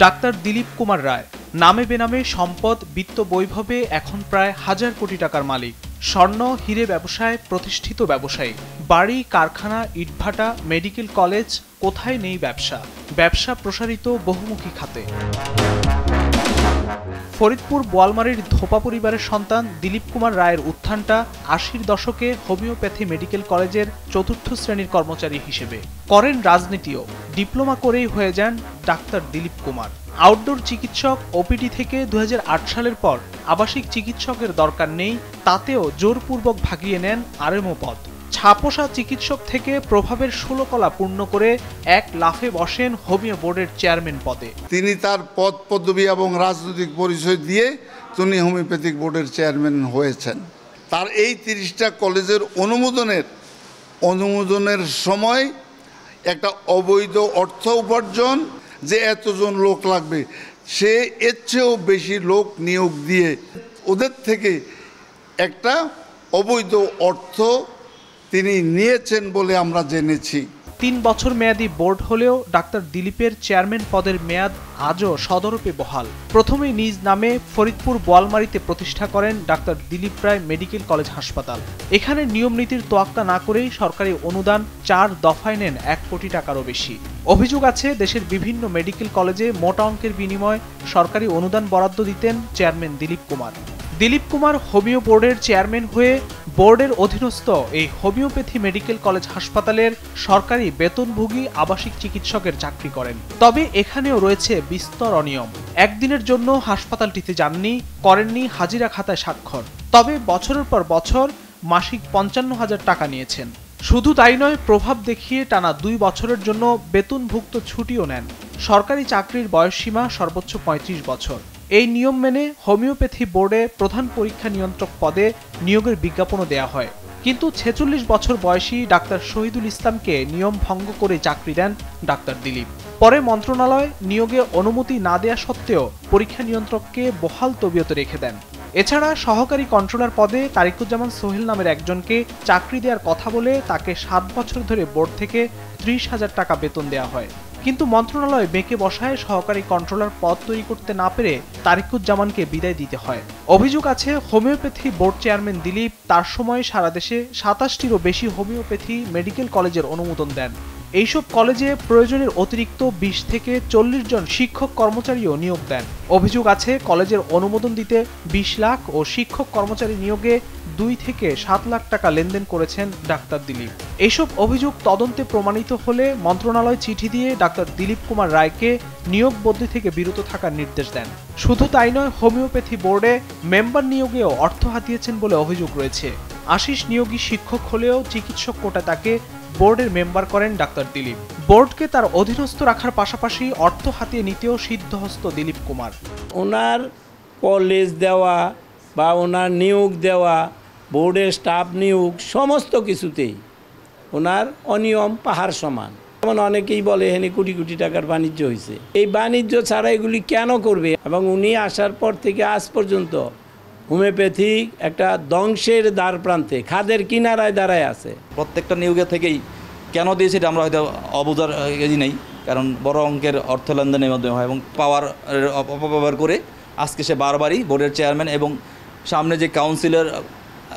Doctor Dilip Kumar রায় নামে বেনামে সম্পদ বিত্ত বৈভবে এখন প্রায় 1000 কোটি টাকার মালিক। স্বর্ণ হীরে ব্যবসায় প্রতিষ্ঠিত ব্যবসায়ী। বাড়ি, কারখানা, ইটভাটা, মেডিকেল কলেজ, কোথায় নেই ব্যবসা। ব্যবসা প্রসারিত বহুমুখী খাতে। ফরিদপুর বোয়ালমারীর ধোপা পরিবারের সন্তান দিলীপ কুমার রায়ের উত্থানটা 80-র দশকে হোমিওপ্যাথি মেডিকেল কলেজের 4র্থ শ্রেণীর কর্মচারী হিসেবে। করেন রাজনীতিও। ডিপ্লোমা করেই হয়ে যান ডাক্তার দিলীপ কুমার। আউটডোর চিকিৎসক ওপিডি থেকে 2008 সালের পর আবাসিক চিকিৎসকের দরকার নেই, তাতেও জোরপূর্বক ভাগিয়ে নেন আরএমও পদ। ছাপোষা চিকিৎসক থেকে প্রভাবের 16 কলা পূর্ণ করে এক লাফে বসেন হোমিও বোর্ডের চেয়ারম্যান পদে। তিনি তার পদ পদবি এবং রাজনৈতিক পরিচয় দিয়ে তিনি হোমিওপ্যাথিক বোর্ডের চেয়ারম্যান হয়েছেন। তার এই 30টা কলেজের অনুমোদনের সময় একটা অবৈধ অর্থ উপার্জন, যে এতজন লোক লাগবে সে এর চেয়েও বেশি লোক নিয়োগ দিয়ে ওদের থেকে একটা অবৈধ অর্থ তিনি নিয়েছেন বলে আমরা জেনেছি। 3 বছর মেয়াদী বোর্ড হলেও ডাক্তার দিলীপের চেয়ারম্যান পদের মেয়াদ আজও সদরূপে বহাল। প্রথমেই নিজ নামে ফরিদপুর বোয়ালমারীতে প্রতিষ্ঠা করেন ডাক্তার দিলীপ রায় মেডিকেল কলেজ হাসপাতাল। এখানে নিয়ম নীতির তোয়াক্কা না করেই সরকারি অনুদান 4 দফায় নেন 1 কোটি টাকারও বেশি। অভিযোগ আছে দেশের বিভিন্ন মেডিকেল কলেজে মোটা অঙ্কের বিনিময়ে সরকারি অনুদান বরাদ্দ দিতেন চেয়ারম্যান দিলীপ কুমার। দিলীপ কুমার হোমিও বোর্ডের চেয়ারম্যান হয়ে বোর্ডের অধীনস্থ এই হোমিওপ্যাথি মেডিকেল কলেজ হাসপাতালের সরকারি বেতনভোগী আবাসিক চিকিৎসকের চাকরি করেন। তবে এখানেও রয়েছে বিস্তর অনিয়ম। একদিনের জন্য হাসপাতালটিতে যাননি, করেননি হাজিরা খাতায় স্বাক্ষর। তবে বছরের পর বছর মাসিক 55,000 টাকা নিয়েছেন। শুধু তাই নয়, প্রভাব দেখিয়ে টানা 2 বছরের জন্য বেতনভুক্ত ছুটিও নেন। সরকারি চাকরির বয়সসীমা সর্বোচ্চ 35 বছর। এই নিয়ম মেনে হোমিওপ্যাথি বোর্ডে প্রধান পরীক্ষা নিয়ন্ত্রক পদে নিয়োগের বিজ্ঞাপনও দেয়া হয়। কিন্তু 46 বছর বয়সী ডাক্তার শহীদুল ইসলামকে নিয়ম ভঙ্গ করে চাকরি দেন ডাক্তার দিলীপ। পরে মন্ত্রণালয় নিয়োগে অনুমতি না দেয়া সত্ত্বেও পরীক্ষা নিয়ন্ত্রককে বহাল তবিয়তে রেখে দেন। এছাড়া সহকারী কন্ট্রোলার পদে তারিকুজ্জামান সোহেল নামের একজনকে চাকরি দেওয়ার কথা বলে তাকে 7 বছর ধরে বোর্ড থেকে 30,000 টাকা বেতন দেওয়া হয়। কিন্তু মন্ত্রণালয় বেঁকে বসায় সহকারী কন্ট্রোলার পদ তৈরি করতে না পেরে তারিকুজ্জামানকে বিদায় দিতে হয়। অভিযোগ আছে হোমিওপ্যাথি বোর্ড চেয়ারম্যান দিলীপ তার সময় সারা দেশে 27টিরও বেশি হোমিওপ্যাথি মেডিকেল কলেজের অনুমোদন দেন। এইসব কলেজে প্রয়োজনের অতিরিক্ত 20 থেকে 40 জন শিক্ষক কর্মচারীও নিয়োগ দেন। অভিযোগ আছে কলেজের অনুমোদন দিতে 20 লাখ ও শিক্ষক কর্মচারী নিয়োগে 2 থেকে 7 লাখ টাকা লেনদেন করেছেন ডাক্তার দিলীপ। এইসব অভিযোগ তদন্তে প্রমাণিত হলে মন্ত্রণালয় চিঠি দিয়ে ডাক্তার দিলীপ কুমার রায়কে নিয়োগ বদলি থেকে বিরত থাকার নির্দেশ দেন। শুধু তাই নয়, হোমিওপ্যাথি বোর্ডে মেম্বার নিয়োগেও অর্থ হাতিয়েছেন বলে অভিযোগ রয়েছে। আশিস নিয়োগী শিক্ষক হলেও চিকিৎসক কোটা তাকে বোর্ডের মেম্বার করেন ডাক্তার দিলীপ। বোর্ডকে তার অধীনস্থ রাখার পাশাপাশি অর্থ হাতিয়ে নিতেও সিদ্ধহস্ত দিলীপ কুমার। ওনার কলেজ দেওয়া বা ওনার নিয়োগ দেওয়া, বোর্ডের স্টাফ নিয়োগ, সমস্ত কিছুতেই ওনার অনিয়ম পাহাড় সমান। যেমন অনেকেই বলে এখানে কোটি কোটি টাকার বাণিজ্য হয়েছে। এই বাণিজ্য ছাড়া এগুলি কেন করবে? এবং উনি আসার পর থেকে আজ পর্যন্ত হোমিওপ্যাথিক একটা ধ্বংসের দ্বার প্রান্তে, খাদের কিনারায় দাঁড়ায় আছে। প্রত্যেকটা নিয়োগে থেকেই কেন দিয়েছে এটা আমরা হয়তো অবুঝার ইয়ে নেই, কারণ বড় অঙ্কের অর্থ লেনদেনের মাধ্যমে হয় এবং পাওয়ার অপব্যবহার করে আজকে সে বারবারই বোর্ডের চেয়ারম্যান এবং সামনে যে কাউন্সিলর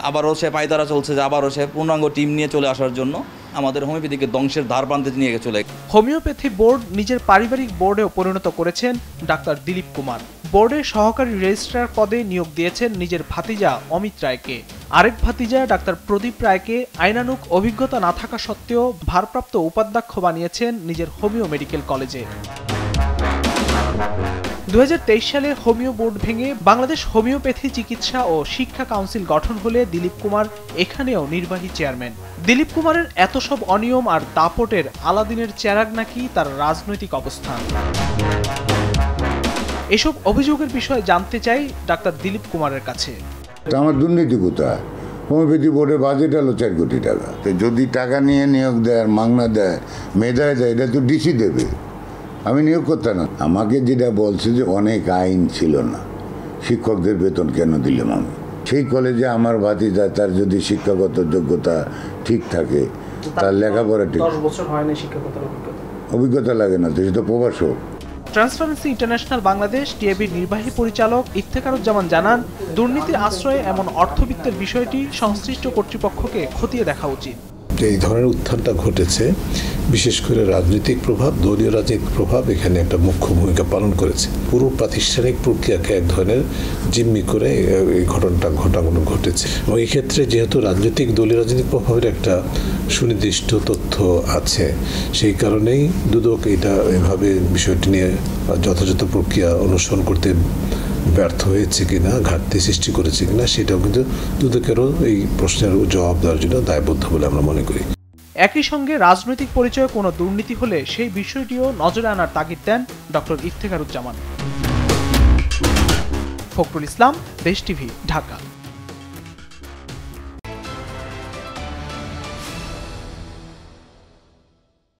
আবারও সে পায়তারা চলছে যে আবারও সে পূর্ণাঙ্গ টিম নিয়ে চলে আসার জন্য আমাদের হোমিওপ্যাথিকে ধ্বংসের ধার প্রান্তে নিয়ে চলে। হোমিওপ্যাথি বোর্ড নিজের পারিবারিক বোর্ডেও পরিণত করেছেন ডাক্তার দিলীপ কুমার। বোর্ডে সহকারী রেজিস্ট্রার পদে নিয়োগ দিয়েছেন নিজের ভাতিজা অমিত রায়কে। আরেক ভাতিজা ডাক্তার প্রদীপ রায়কে আইনানুগ অভিজ্ঞতা না থাকা সত্ত্বেও ভারপ্রাপ্ত উপাধ্যক্ষ বানিয়েছেন নিজের হোমিও মেডিকেল কলেজে। 2023 সালে হোমিও বোর্ড ভেঙে বাংলাদেশ হোমিওপ্যাথি চিকিৎসা ও শিক্ষা কাউন্সিল গঠন হলে দিলীপ কুমার এখানেও নির্বাহী চেয়ারম্যান। দিলীপ কুমারের এত সব অনিয়ম আর দাপটের আলাদিনের চেরাগ নাকি তার রাজনৈতিক অবস্থান। এসব অভিযোগের বিষয়ে জানতে চাই ডাক্তার দিলীপ কুমারের কাছে। আমার দুর্নীতি কোথায়? হোমিওপ্যাথি বোর্ডের বাজেট হলো 4 কোটি টাকা। তো যদি টাকা নিয়ে নিয়োগ দেয়, মাগনা দেয়, মেধায় দেয়, এটা তো ডিসি দেবে। আমি নিয়োগ করতাম না। আমাকে যেটা বলছে যে অনেক আইন ছিল না, শিক্ষকদের বেতন কেন দিলাম আমি? সেই কলেজে আমার ভাতিজা, তার যদি শিক্ষাগত যোগ্যতা ঠিক থাকে, তার লেখাপড়া ঠিক, 10 বছর হয়নি শিক্ষকতার অভিজ্ঞতা লাগে না তো, সে তো প্রভাষক। ট্রান্সপারেন্সি ইন্টারন্যাশনাল বাংলাদেশ টিএবির নির্বাহী পরিচালক ইফতেখারুজ্জামান জানান, দুর্নীতির আশ্রয়ে এমন অর্থবিত্তের বিষয়টি সংশ্লিষ্ট কর্তৃপক্ষকে খতিয়ে দেখা উচিত। এই ধরনের উত্থানটা ঘটেছে, বিশেষ করে রাজনৈতিক প্রভাব, দলীয় রাজনৈতিক প্রভাব এখানে একটা মুখ্য ভূমিকা পালন করেছে। পুরো প্রাতিষ্ঠানিক প্রক্রিয়াকে এক ধরনের জিম্মি করে এই ঘটনাগুলো ঘটেছে। এবং এই ক্ষেত্রে যেহেতু দলীয় রাজনৈতিক প্রভাবের একটা সুনির্দিষ্ট তথ্য আছে, সেই কারণেই দুদক এটা এভাবে বিষয়টি নিয়ে যথাযথ প্রক্রিয়া অনুসরণ করতে ব্যর্থ হয়েছে কিনা, ঘাটতি সৃষ্টি করেছে কিনা, সেটাও কিন্তু দুদকেরও এই প্রশ্নের জবাব দেওয়ার জন্য দায়বদ্ধ বলে আমরা মনে করি। একই সঙ্গে রাজনৈতিক পরিচয়ে কোনো দুর্নীতি হলে সেই বিষয়টিও নজরে আনার তাগিদ দেন ডক্টর ইফতেখারুজ্জামান। ফখরুল ইসলাম, দেশ টিভি, ঢাকা।